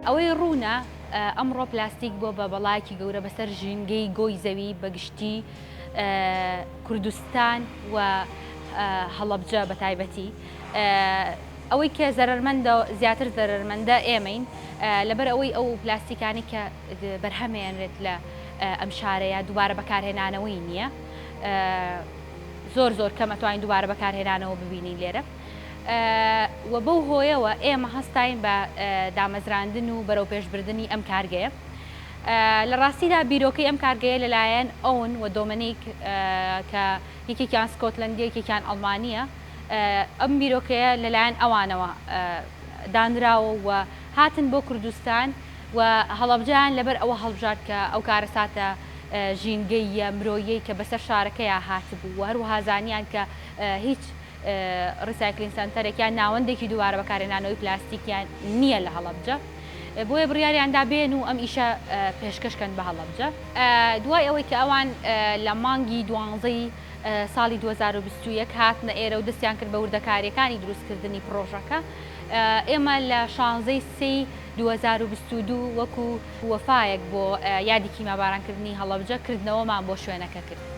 ئەوەی ڕوونە ئەمڕۆ پلاستیک بۆ بە بەڵایەکی گەورە بەسەر ژینگەی گۆی زەوی بەگشتی کوردستان و هەڵەبجە بە تایبەتی ئەوەی کە زەرمەندە زیاتر زەرمەندە ئێمەین لەبەر ئەوەی ئەو پلاستیکانی کە بەرهەمێنرێت لە ئەم شارەیە دووبارە بەکارهێنانەوەی نییە زۆر کەم ئەتوانین دووبارە بەکارهێنانەوە ببینین لێرە و بەو هۆیەوە ئێمە هەستاین بە دامەزراندن و بەرەو پێشبردننی ئەم کارگەیە لە ڕاستیدا بیرۆکەی ئەم کارگەیە لەلایەن ئەوون و دۆمنیک کە یەکێکیان سکۆتلەندی یەکێکیان ئەڵمانیە ئەم بیرۆکەیە لەلایەن ئەوانەوە دانراوە و هاتن بۆ کوردستان و هەڵەبجەیان لەبەر ئەوە هەڵبژات کە ئەو کارە ساتە ژینگەیە مرۆیی کە بەسەر شارەکەیان هاتبوو و هەروەها زانیان کە هیچ ڕیسایکلین سەنتەرێکیان ناوەندێکی دووبارە بەکارهێنانەوەی پلاستیکیان نییە لە هەڵەبجە بۆیە بڕیاریاندا بێن و ئەم ئیشە پێشکەشکەن بە هەڵەبجە دوای ئەوەی کە ئەوان لە مانگی 12 ساڵی 2021 هاتنە ئێرە و دەستیان کرد بە وردەکاریەکانی دروستکردنی پرۆژەکە ئێمە لە 16 سی 2022 وەکو وەفایەک بۆ یادی کیمابارانکردنی هەڵەبجە کردنەوەمان بۆ شوێنەکە کرد.